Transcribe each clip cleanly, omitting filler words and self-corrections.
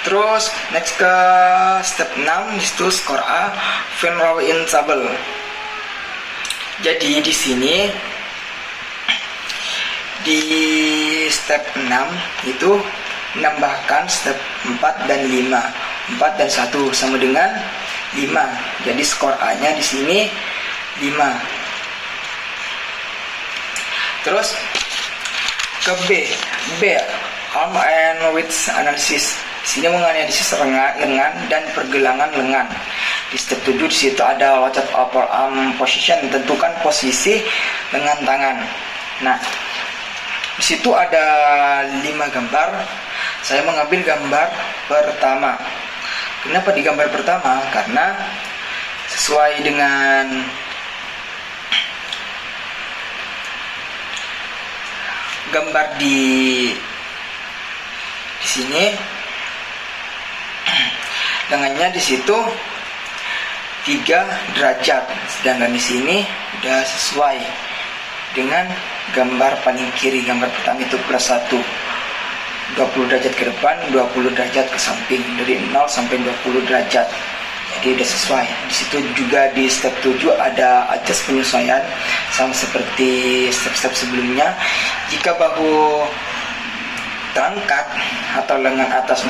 Terus next ke step 6, disitu skor A, find row in table. Jadi di sini di step 6 itu menambahkan step 4 dan 5. 4 dan 1 sama dengan 5. Jadi skor A-nya di sini 5. Terus ke B, arm and width analysis. Di sini menganalisis lengan dan pergelangan lengan. Di step 7 di situ ada locate upper arm position, tentukan posisi lengan tangan. Nah, di situ ada 5 gambar. Saya mengambil gambar pertama. Kenapa di gambar pertama? Karena sesuai dengan gambar di sini, lengannya di situ 3 derajat, sedangkan di sini udah sesuai dengan gambar paling kiri. Gambar pertama itu plus 1, 20 derajat ke depan, 20 derajat ke samping, dari 0 sampai 20 derajat. Jadi udah sesuai. Di situ juga di step 7 ada adjust penyesuaian, sama seperti step-step sebelumnya. Jika bahu terangkat atau lengan atas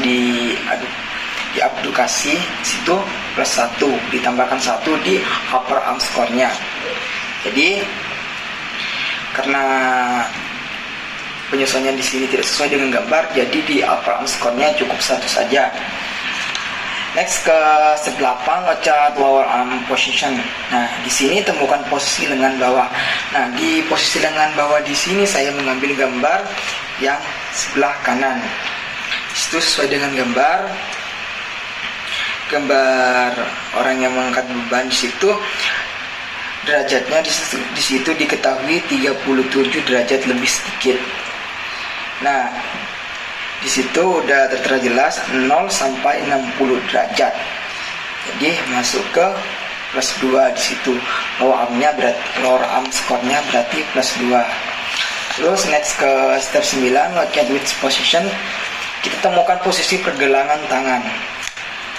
diabdukasi, situ plus 1, ditambahkan 1 di upper arm score-nya. Jadi karena penyesuaian di sini tidak sesuai dengan gambar, jadi di upper arm score-nya cukup 1 saja. Next ke step 8, locate lower arm position. Nah, di sini temukan posisi lengan bawah. Nah, di posisi lengan bawah di sini saya mengambil gambar yang sebelah kanan. Itu sesuai dengan gambar orang yang mengangkat beban. Di situ derajatnya di situ diketahui 37 derajat lebih sedikit. Nah, di situ udah tertera jelas 0 sampai 60 derajat. Jadi masuk ke plus 2 di situ. Lower arm score-nya berarti plus 2. Terus next ke step 9, locate width position. Kita temukan posisi pergelangan tangan.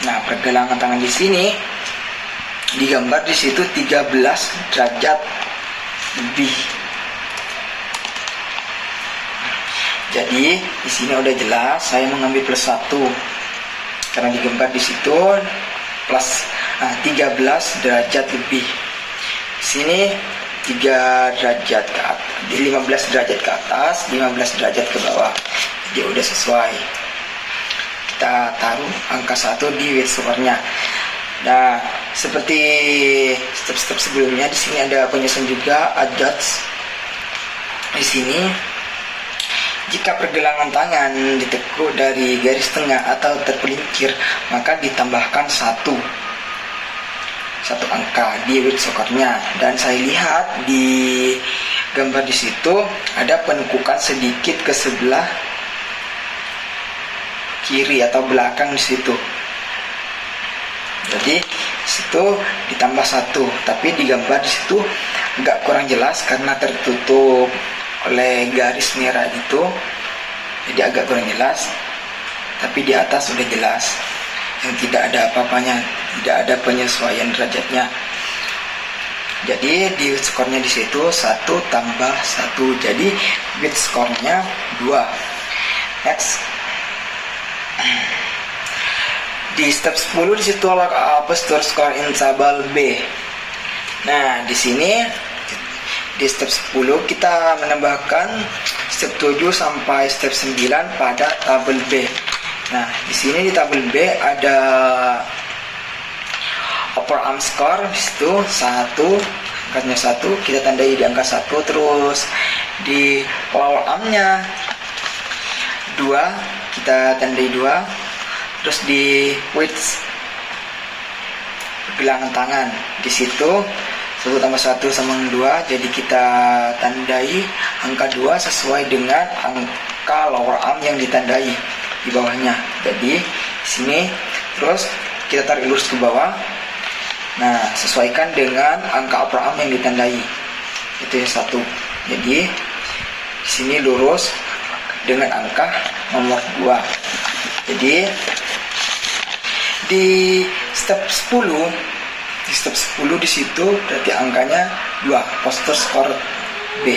Nah, pergelangan tangan di sini digambar di situ 13 derajat lebih. Jadi di sini udah jelas, saya mengambil plus 1 karena digambar di situ plus 13 derajat lebih. Di sini 3 derajat ke atas, 15 derajat ke atas, 15 derajat ke bawah. Jadi udah sesuai. Kita taruh angka 1 di weight score-nya. Nah, seperti step-step sebelumnya, di sini ada penyesuaian juga, adjust. Di sini jika pergelangan tangan ditekuk dari garis tengah atau terpelincir, maka ditambahkan satu angka di weight score-nya. Dan saya lihat di gambar di situ ada penekukan sedikit ke sebelah kiri atau belakang di situ. Jadi situ ditambah 1, tapi di gambar di situ agak kurang jelas karena tertutup oleh garis merah itu, jadi agak kurang jelas. Tapi di atas sudah jelas, yang tidak ada apa-apanya, tidak ada penyesuaian derajatnya. Jadi di weight score-nya di situ 1 tambah 1, jadi weight score-nya 2. Next, di step 10 di situ posture score in table B. Nah, di sini di step 10 kita menambahkan step 7 sampai step 9 pada tabel B. Nah, di sini di tabel B ada upper arm score, di situ 1, angkanya 1, kita tandai di angka 1. Terus di lower armnya 2, kita tandai 2. Terus di width pergelangan tangan, di situ 1 tambah 1 sama 2, jadi kita tandai angka 2 sesuai dengan angka lower arm yang ditandai di bawahnya. Jadi sini terus kita tarik lurus ke bawah. Nah, sesuaikan dengan angka upper arm yang ditandai, itu yang 1. Jadi di sini lurus dengan angka nomor 2. Jadi di step 10 di situ berarti angkanya 2, postur skor B.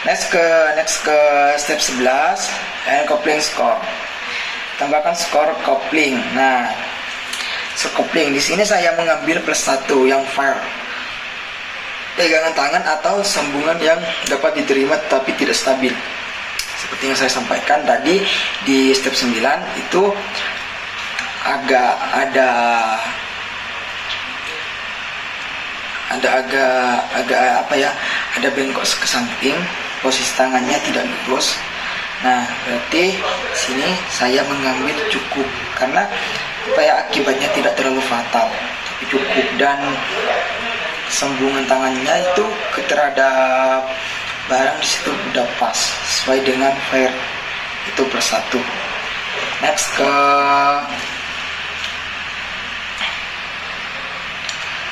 Next ke step 11, and coupling score. Tambahkan skor coupling. Nah, coupling di sini saya mengambil +1 yang fair. Pegangan tangan atau sambungan yang dapat diterima tapi tidak stabil. Seperti yang saya sampaikan tadi di step 9 itu agak ada bengkok ke samping, posisi tangannya tidak lurus. Nah, berarti sini saya mengambil cukup karena akibatnya tidak terlalu fatal, tapi cukup, dan sambungan tangannya itu terhadap barang di situ udah pas sesuai dengan fair, itu +1. Next ke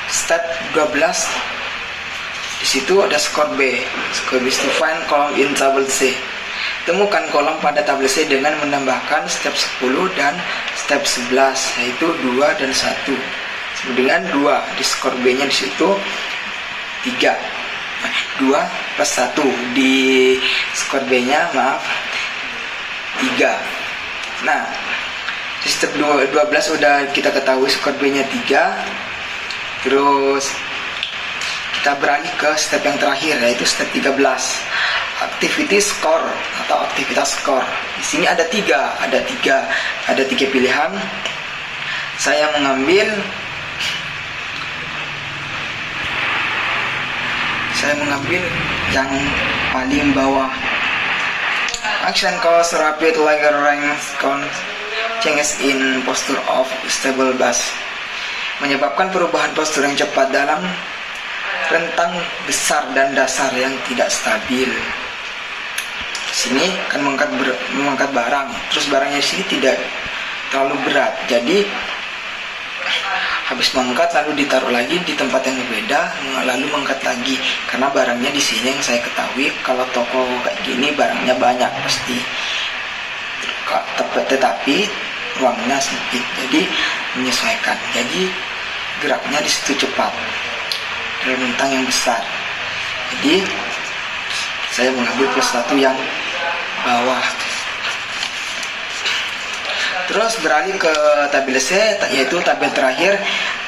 step 12. Di situ ada skor B. Skor B is to find column in table C. Temukan kolom pada tabel C dengan menambahkan step 10 dan step 11, yaitu 2 dan 1. Dengan 2 di skor B-nya di situ 3. 2 plus 1 di skor B-nya 3. Nah, di step 12 udah kita ketahui skor B-nya 3. Terus kita beralih ke step yang terakhir, yaitu step 13, activity score atau aktivitas skor. Di sini ada tiga pilihan. Saya mengambil yang paling bawah. Action cause rapid linear range changes in posture of stable base, menyebabkan perubahan postur yang cepat dalam rentang besar dan dasar yang tidak stabil. Sini akan mengangkat barang, terus barangnya di sini tidak terlalu berat, jadi habis mengangkat lalu ditaruh lagi di tempat yang berbeda, lalu mengangkat lagi, karena barangnya di sini yang saya ketahui kalau toko kayak gini barangnya banyak pasti, tetapi ruangnya sempit, jadi menyesuaikan, jadi geraknya di situ cepat dalam rentang yang besar. Jadi saya mengambil +1 yang bawah. Terus beralih ke tabel C, yaitu tabel terakhir.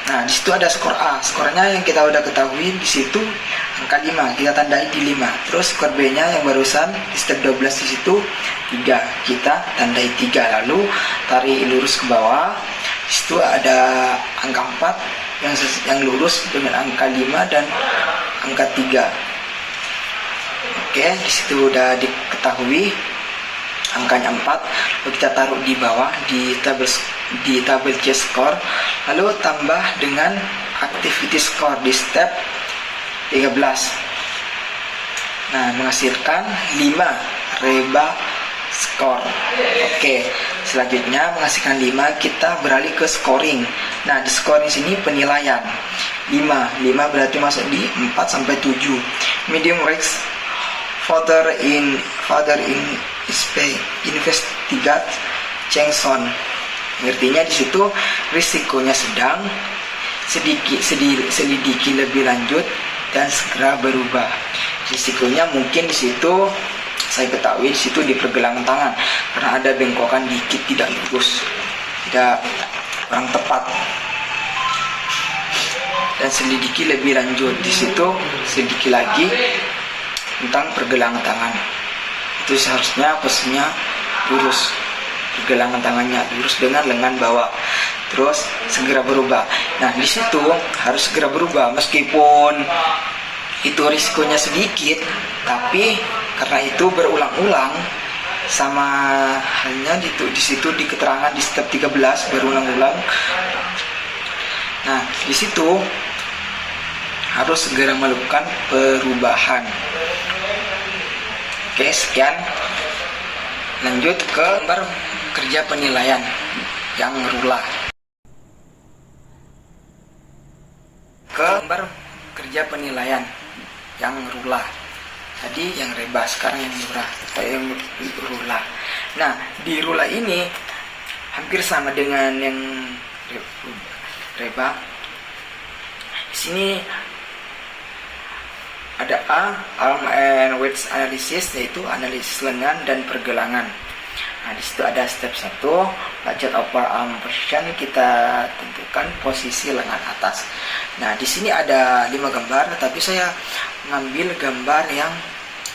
Nah, di situ ada skor A. Skornya yang kita udah ketahui di situ angka 5, kita tandai di 5. Terus skor B-nya yang barusan di step 12 di situ 3, kita tandai 3. Lalu tarik lurus ke bawah. Di situ ada angka 4 yang lurus dengan angka 5 dan angka 3. Oke, di situ udah diketahui angkanya 4, lalu kita taruh di bawah di tabel C score, lalu tambah dengan activity score di step 13. Nah, menghasilkan 5 reba score. Oke, selanjutnya menghasilkan 5, kita beralih ke scoring. Nah, di scoring sini penilaian 5 berarti masuk di 4 sampai 7. Medium risk further investigate Chengson. Artinya di situ risikonya sedang, selidiki lebih lanjut dan segera berubah. Risikonya mungkin di situ saya ketahui di situ di pergelangan tangan karena ada bengkokan dikit, tidak lurus, tidak kurang tepat. Dan selidiki lebih lanjut di situ, selidiki lagi tentang pergelangan tangan. Itu seharusnya posisinya lurus, pergelangan tangannya lurus dengan lengan bawah. Terus segera berubah. Nah, di situ harus segera berubah meskipun itu risikonya sedikit, tapi karena itu berulang-ulang, sama halnya di situ di keterangan di step 13 berulang-ulang. Nah, di situ harus segera melakukan perubahan. Oke, sekian. Lanjut ke gambar kerja penilaian yang rula. Gambar kerja penilaian yang rula. Tadi yang reba, sekarang yang rula. Nah, di rula ini hampir sama dengan yang reba. Di sini ada A, arm and weights analysis, yaitu analisis lengan dan pergelangan. Nah, di situ ada step 1, budget upper arm position, kita tentukan posisi lengan atas. Nah, di sini ada 5 gambar, tapi saya mengambil gambar yang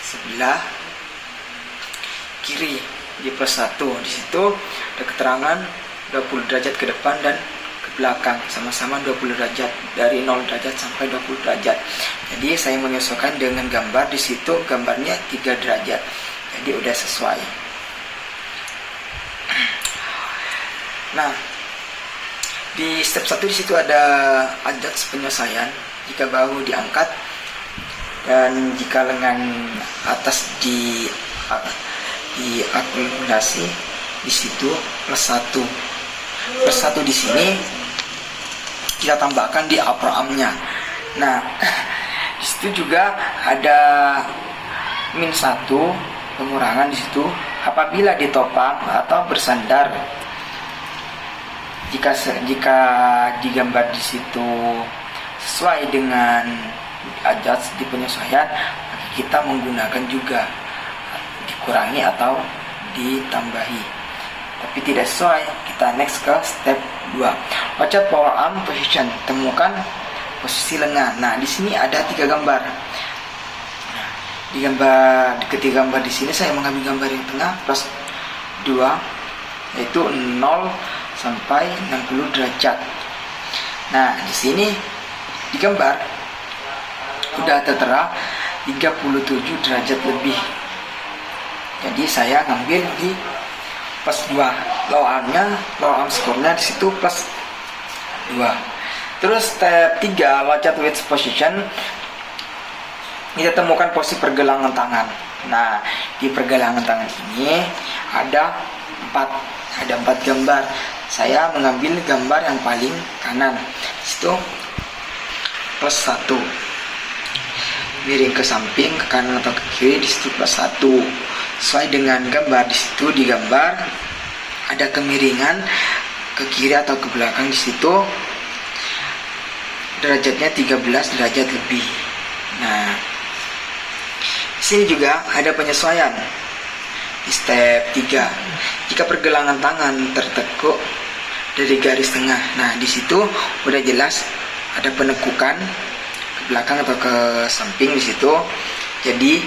sebelah kiri di +1. Di situ ada keterangan 20 derajat ke depan dan ke belakang, sama-sama 20 derajat, dari 0 derajat sampai 20 derajat. Jadi saya menyesuaikan dengan gambar. Di situ gambarnya 3 derajat, jadi udah sesuai. Nah, di step 1 di situ ada adjust penyesuaian. Jika bahu diangkat dan jika lengan atas diakumulasi, di situ +1. +1 di sini kita tambahkan di upper arm-nya. Nah, di situ juga ada -1 pengurangan di situ apabila ditopang atau bersandar. Jika digambar di situ sesuai dengan adjust di penyesuaian, maka kita menggunakan juga dikurangi atau ditambahi. Tapi tidak sesuai, kita next ke step 2. Locate power arm position, temukan posisi lengan. Nah, di sini ada 3 gambar. Nah, ketiga gambar di sini saya mengambil gambar yang tengah +2, yaitu 0 sampai 60 derajat. Nah, di sini di gambar udah tertera 37 derajat lebih. Jadi saya ngambil di +2. Lower arm score-nya di situ +2. Terus step 3, locate weight position. Kita temukan posisi pergelangan tangan. Nah, di pergelangan tangan ini ada 4 gambar. Saya mengambil gambar yang paling kanan. Itu +1. Miring ke samping, ke kanan atau ke kiri, di situ +1. Sesuai dengan gambar di situ digambar ada kemiringan ke kiri atau ke belakang, di situ derajatnya 13 derajat lebih. Nah, di sini juga ada penyesuaian di step 3. Jika pergelangan tangan tertekuk dari garis tengah, nah di situ udah jelas ada penekukan ke belakang atau ke samping di situ. Jadi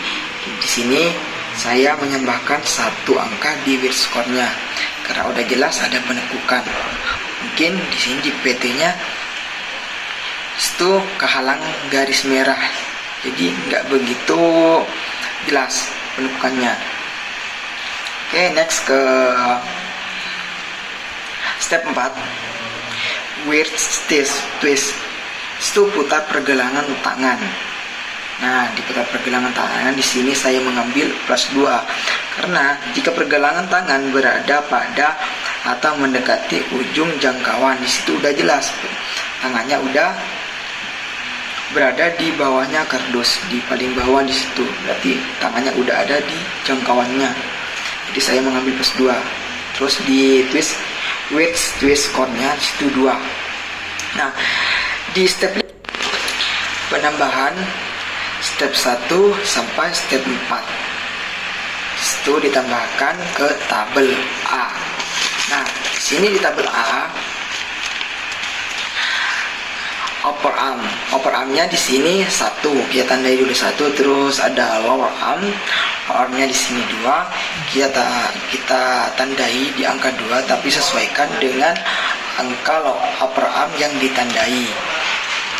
di sini saya menambahkan 1 angka di weight score-nya karena udah jelas ada penekukan. Mungkin di sini di PT-nya itu kehalang garis merah, jadi nggak begitu jelas penekukannya. Oke, next ke step 4, weight twist. Itu putar pergelangan tangan. Nah, di putar pergelangan tangan di sini saya mengambil +2 karena jika pergelangan tangan berada pada atau mendekati ujung jangkauan, di situ udah jelas tangannya udah berada di bawahnya kardus, di paling bawah di situ. Berarti tangannya udah ada di jangkauannya. Jadi saya mengambil +2. Terus di weight twist score-nya di situ 2. Nah, di step penambahan step 1 sampai step 4 itu ditambahkan ke tabel A. Nah, di sini di tabel A upper armnya di sini 1, kita tandai dulu 1. Terus ada lower armnya di sini 2, kita tandai di angka 2, tapi sesuaikan dengan angka upper arm yang ditandai.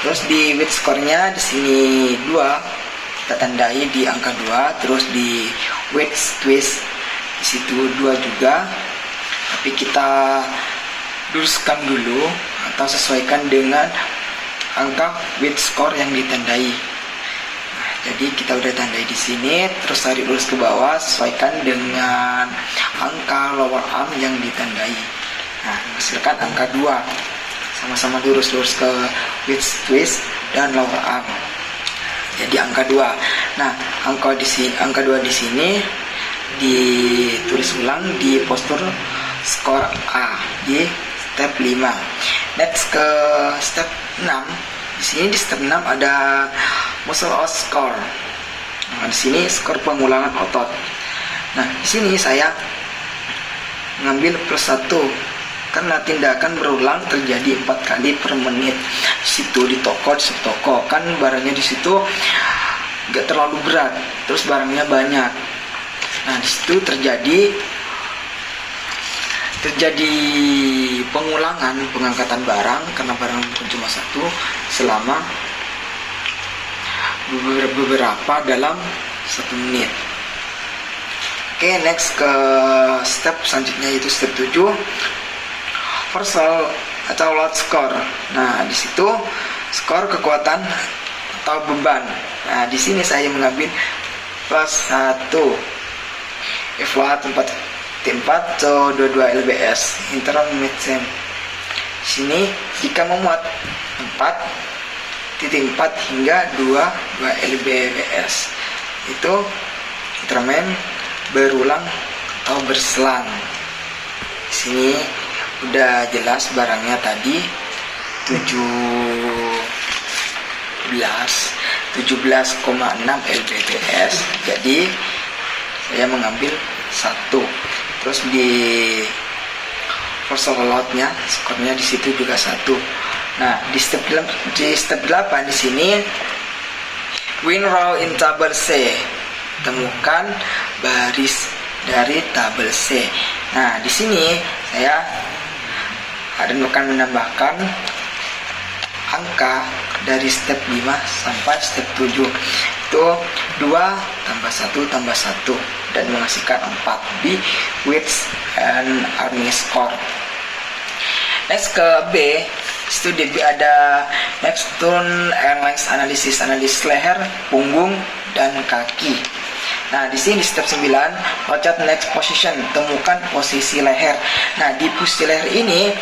Terus di weight score-nya di sini 2, kita tandai di angka 2. Terus di weight twist di situ 2 juga, tapi kita luruskan dulu atau sesuaikan dengan angka weight score yang ditandai. Nah, jadi kita udah tandai di sini, terus tarik lurus ke bawah, sesuaikan dengan angka lower arm yang ditandai. Nah, menghasilkan angka 2. Sama-sama lurus ke weight twist dan lower arm. Jadi angka 2. Nah, angka 2 di sini ditulis ulang di postur skor A di step 5. Next ke step 6. Di sini di step 6 ada muscle out score. Nah, di sini skor pengulangan otot. Nah, di sini saya mengambil +1 karena tindakan berulang terjadi 4 kali per menit. Di situ di toko kan barangnya di situ gak terlalu berat, terus barangnya banyak. Nah, di situ terjadi pengulangan pengangkatan barang karena barang bukan cuma satu selama beberapa dalam 1 menit. Oke, next ke step selanjutnya yaitu step 7, Forsal atau load score. Nah, di situ skor kekuatan atau beban. Nah, di sini saya mengambil +1 FWH 4 atau 22 lbs intermittent. Di sini jika memuat 4.4 hingga 22 lbs itu intermittent berulang atau berselang. Di sini udah jelas barangnya tadi 17,6 lbps. Jadi saya mengambil 1. Terus di Forsal load-nya skornya di situ juga 1. Nah, di step 8 di sini win row in tabel C. Temukan baris dari tabel C. Nah, di sini saya akan menambahkan angka dari step 5 sampai step 7. Itu 2 tambah 1 tambah 1 dan menghasilkan 4 di width and arming score. Next ke B, itu ada next turn and length analysis leher, punggung dan kaki. Nah, di sini di step 9, locate next position, temukan posisi leher. Nah, di posisi leher ini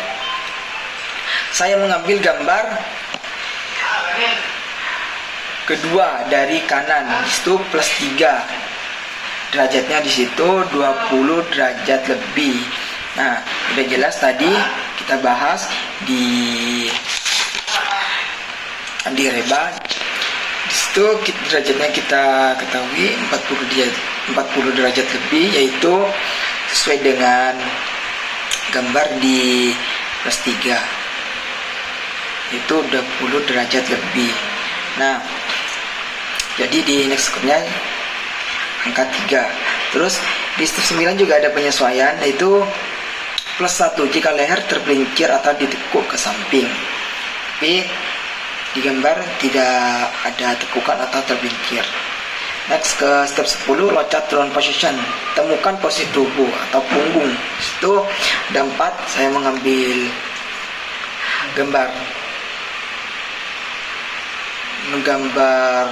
saya mengambil gambar kedua dari kanan, itu +3 derajatnya, di situ 20 derajat lebih. Nah, udah jelas tadi kita bahas di reba. Di situ derajatnya kita ketahui 40 derajat lebih, yaitu sesuai dengan gambar di +3, itu 20 derajat lebih. Nah, jadi di next score-nya angka 3. Terus di step 9 juga ada penyesuaian, yaitu +1 jika leher terpelincir atau ditekuk ke samping. Tapi di gambar tidak ada tekukan atau terpelincir. Next ke step 10, locate throne position, temukan posisi tubuh atau punggung. Itu ada 4, saya mengambil gambar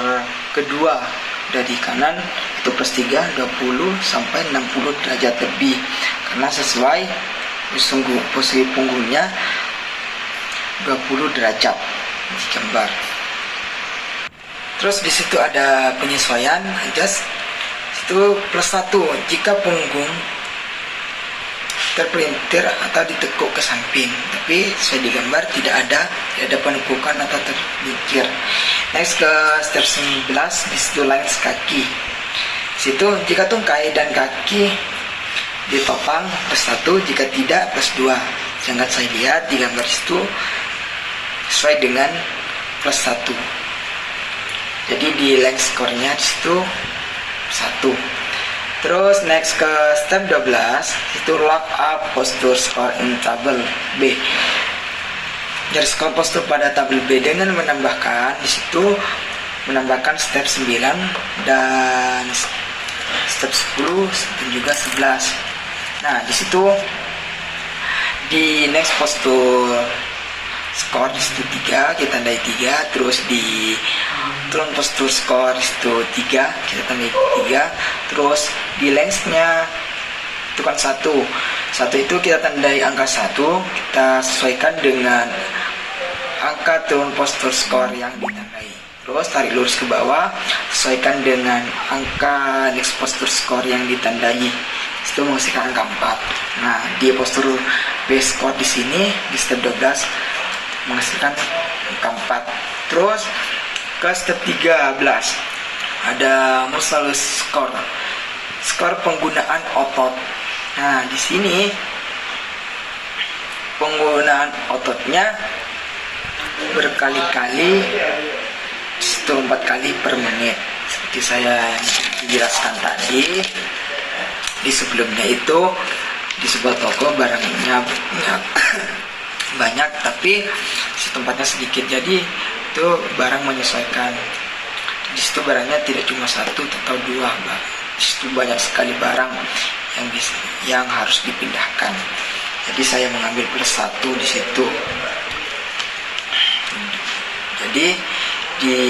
kedua dari kanan, itu +3, 20 sampai 60 derajat lebih, karena sesuai posisi punggungnya 20 derajat di gambar. Terus di situ ada penyesuaian, adjust, itu +1 jika punggung terpelintir atau ditekuk ke samping, tapi sesuai di gambar tidak ada penekukan atau terpelincir. Next ke step 11, di situ length kaki. Di situ jika tungkai dan kaki ditopang +1, jika tidak +2. Jangan saya lihat di gambar situ sesuai dengan +1. Jadi di length score-nya di situ 1. Terus next ke step 12, itu lock up posture score in table B. Dari skor postur pada tabel B dengan menambahkan di situ step 9 dan step 10 dan juga 11. Nah, di situ di next postur skor di situ 3, kita tandai 3. Terus di turun postur skor di situ 3, kita tandai 3. Terus di length-nya itu kan 1 itu kita tandai angka 1, kita sesuaikan dengan angka turun postur skor yang ditandai. Terus tarik lurus ke bawah, sesuaikan dengan angka next postur skor yang ditandai. itu menghasilkan angka 4. Nah, di postur base chord di sini di step 12 menghasilkan angka 4. Terus ke step 13 ada muscle score. Skor penggunaan otot. Nah, di sini penggunaan ototnya berkali-kali, itu 4 kali per menit. Seperti saya jelaskan tadi, di sebelumnya itu di sebuah toko barangnya banyak tapi si tempatnya sedikit, jadi itu barang menyesuaikan. Di situ barangnya tidak cuma 1 atau 2, di situ banyak sekali barang yang harus dipindahkan. Jadi saya mengambil plus 1 di situ. Jadi di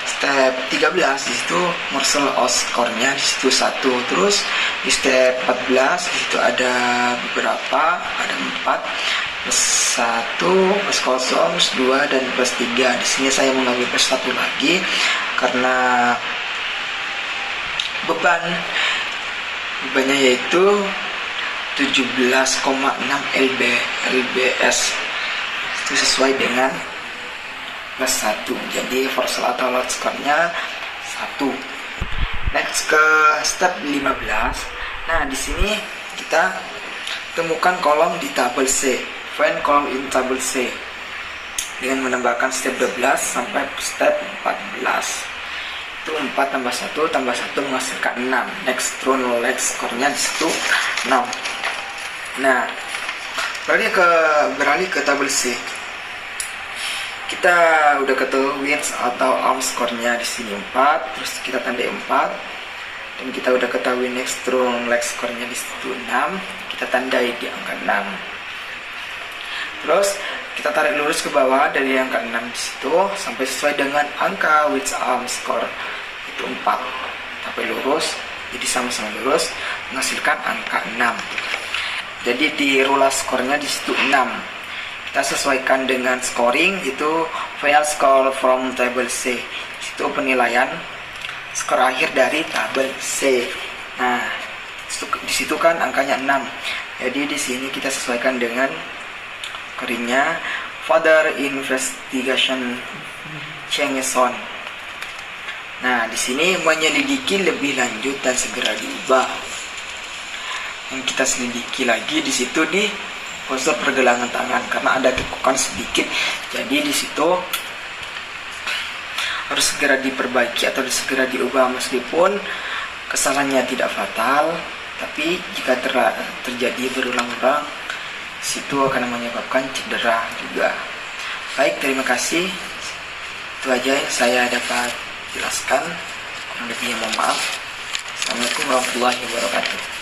step 13 di situ morsel score-nya di situ 1. Terus di step 14 di situ ada beberapa, ada 4, plus 1, plus 0, plus 2 dan plus 3. Di sini saya mengambil plus 1 lagi karena bebannya yaitu 17,6 lbs. Itu sesuai dengan plus 1. Jadi forsel atau load score-nya 1. Next ke step 15. Nah, di sini kita temukan kolom di tabel C. Find column in tabel C dengan menambahkan step 12 sampai step 14. Itu 4 tambah 1 tambah 1 menghasilkan 6. Next run leg score-nya di situ 6. Nah, beralih ke tabel C. Kita udah ketahui width atau arm score-nya di sini 4, terus kita tandai 4. Dan kita udah ketahui next run leg score-nya di situ 6, kita tandai di angka 6. Terus kita tarik lurus ke bawah dari angka 6 di situ sampai sesuai dengan angka width arm score itu 4. Sampai lurus, jadi sama-sama lurus menghasilkan angka 6. Jadi di rulas skornya di situ 6. Kita sesuaikan dengan scoring itu final score from table C. Itu penilaian skor akhir dari tabel C. Nah, di situ kan angkanya 6. Jadi di sini kita sesuaikan dengan scoringnya further investigation changes on. Nah, di sini menyelidiki lebih lanjut dan segera diubah. Yang kita selidiki lagi di situ di postur pergelangan tangan karena ada tekukan sedikit. Jadi di situ harus segera diperbaiki atau segera diubah, meskipun kesalahannya tidak fatal, tapi jika terjadi berulang-ulang, situ akan menyebabkan cedera juga. Baik, terima kasih. Itu aja yang saya dapat jelaskan. Kurang lebihnya mohon maaf. Assalamualaikum warahmatullahi wabarakatuh.